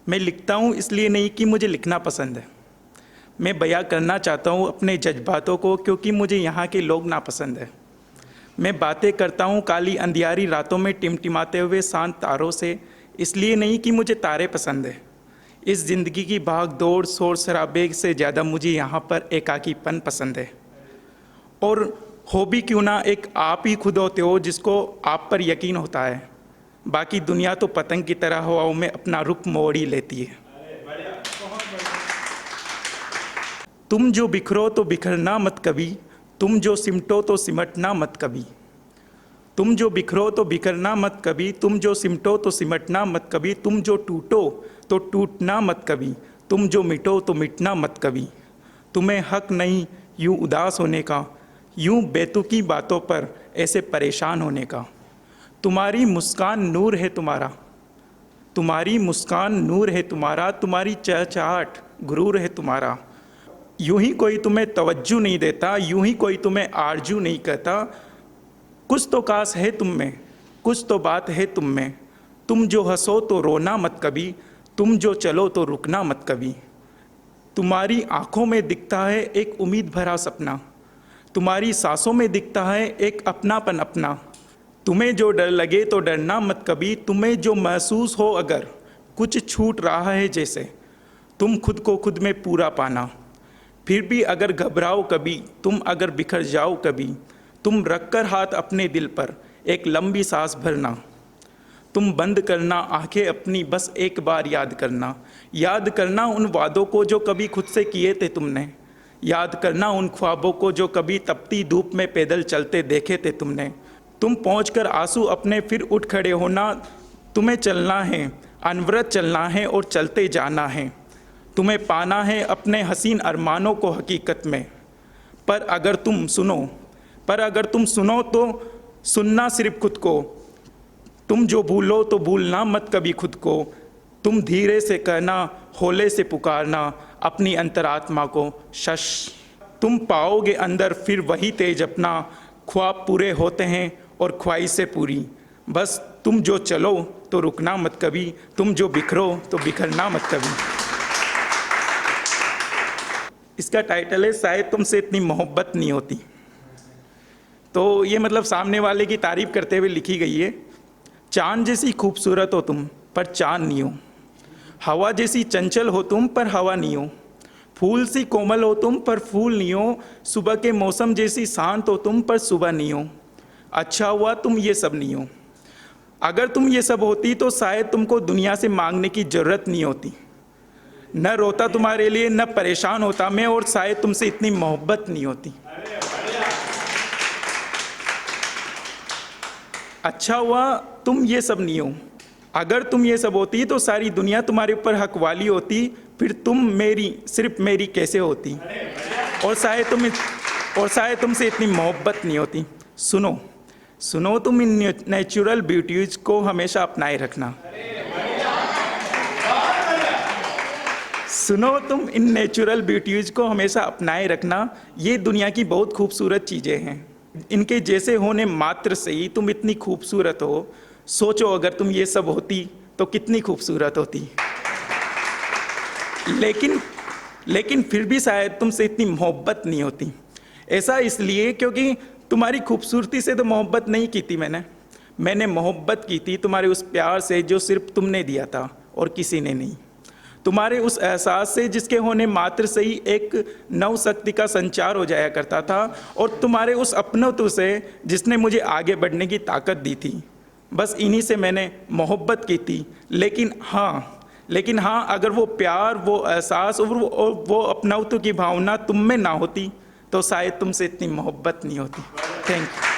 मैं लिखता हूँ इसलिए नहीं कि मुझे लिखना पसंद है, मैं बयां करना चाहता हूँ अपने जज्बातों को क्योंकि मुझे यहाँ के लोग नापसंद है। मैं बातें करता हूँ काली अंधियारी रातों में टिमटिमाते हुए शांत तारों से, इसलिए नहीं कि मुझे तारे पसंद है। इस ज़िंदगी की भाग दौड़ शोर शराबे से ज़्यादा मुझे यहाँ पर एकाकीपन पसंद है। और हो भी क्यों ना, एक आप ही खुद होते हो जिसको आप पर यकीन होता है, बाकी दुनिया तो पतंग की तरह हवाओं में अपना रुख मोड़ ही लेती है। तुम जो बिखरो तो बिखरना मत कभी, तुम जो सिमटो तो सिमटना मत कभी। तुम जो बिखरो तो बिखरना मत कभी, तुम जो सिमटो तो सिमटना मत कभी। तुम जो टूटो तो टूटना मत कभी, तुम जो मिटो तो मिटना मत कभी। तुम्हें हक नहीं यूं उदास होने का, यूं बेतुकी बातों पर ऐसे परेशान होने का। तुम्हारी मुस्कान नूर है तुम्हारा, तुम्हारी मुस्कान नूर है तुम्हारा, तुम्हारी चहचहाट गुरूर है तुम्हारा। यूं ही कोई तुम्हें तवज्जो नहीं देता, यूं ही कोई तुम्हें आरजू नहीं कहता। कुछ तो कास है तुम में, कुछ तो बात है तुम में। तुम जो हंसो तो रोना मत कभी, तुम जो चलो तो रुकना मत कभी। तुम्हारी आंखों में दिखता है एक उम्मीद भरा सपना, तुम्हारी सांसों में दिखता है एक अपनापन अपना। तुम्हें जो डर लगे तो डरना मत कभी, तुम्हें जो महसूस हो अगर कुछ छूट रहा है जैसे, तुम खुद को खुद में पूरा पाना। फिर भी अगर घबराओ कभी, तुम अगर बिखर जाओ कभी, तुम रखकर हाथ अपने दिल पर एक लंबी सांस भरना। तुम बंद करना आंखें अपनी, बस एक बार याद करना। याद करना उन वादों को जो कभी खुद से किए थे तुमने, याद करना उन ख्वाबों को जो कभी तपती धूप में पैदल चलते देखे थे तुमने। तुम पहुंचकर आंसू अपने फिर उठ खड़े होना। तुम्हें चलना है, अनवरत चलना है और चलते जाना है। तुम्हें पाना है अपने हसीन अरमानों को हकीकत में। पर अगर तुम सुनो तो सुनना सिर्फ खुद को। तुम जो भूलो तो भूलना मत कभी खुद को। तुम धीरे से कहना, होले से पुकारना अपनी अंतरात्मा को, शश। तुम पाओगे अंदर फिर वही तेज अपना, ख्वाब पूरे होते हैं और ख्वाहिशें पूरी। बस तुम जो चलो तो रुकना मत कभी, तुम जो बिखरो तो बिखरना मत कभी। इसका टाइटल है शायद तुमसे इतनी मोहब्बत नहीं होती। तो ये मतलब सामने वाले की तारीफ करते हुए लिखी गई है। चांद जैसी खूबसूरत हो तुम पर चांद नहीं हो, हवा जैसी चंचल हो तुम पर हवा नहीं हो, फूल सी कोमल हो तुम पर फूल नहीं हो, सुबह के मौसम जैसी शांत हो तुम पर सुबह नहीं हो। अच्छा हुआ तुम ये सब नहीं हो। अगर तुम ये सब होती तो शायद तुमको दुनिया से मांगने की ज़रूरत नहीं होती। न रोता तुम्हारे लिए, न परेशान होता मैं, और शायद तुमसे इतनी मोहब्बत नहीं होती। अच्छा हुआ तुम ये सब नहीं हो। अगर तुम ये सब होती तो सारी दुनिया तुम्हारे ऊपर हक वाली होती, फिर तुम मेरी सिर्फ मेरी कैसे होती, और शायद तुमसे इतनी मोहब्बत नहीं होती। सुनो तुम इन नेचुरल ब्यूटीज को हमेशा अपनाए रखना। सुनो तुम इन नेचुरल ब्यूटीज को हमेशा अपनाए रखना। ये दुनिया की बहुत खूबसूरत चीज़ें हैं, इनके जैसे होने मात्र से ही तुम इतनी खूबसूरत हो। सोचो अगर तुम ये सब होती तो कितनी खूबसूरत होती। लेकिन फिर भी शायद तुमसे इतनी मोहब्बत नहीं होती। ऐसा इसलिए क्योंकि तुम्हारी खूबसूरती से तो मोहब्बत नहीं की थी मैंने मोहब्बत की थी तुम्हारे उस प्यार से जो सिर्फ तुमने दिया था और किसी ने नहीं। तुम्हारे उस एहसास से जिसके होने मात्र से ही एक नव शक्ति का संचार हो जाया करता था, और तुम्हारे उस अपनत्व से जिसने मुझे आगे बढ़ने की ताकत दी थी। बस इन्हीं से मैंने मोहब्बत की थी। लेकिन हाँ, अगर वो प्यार, वो एहसास और वो अपनत्व की भावना तुम में ना होती तो शायद तुमसे इतनी मोहब्बत नहीं होती। Thank you.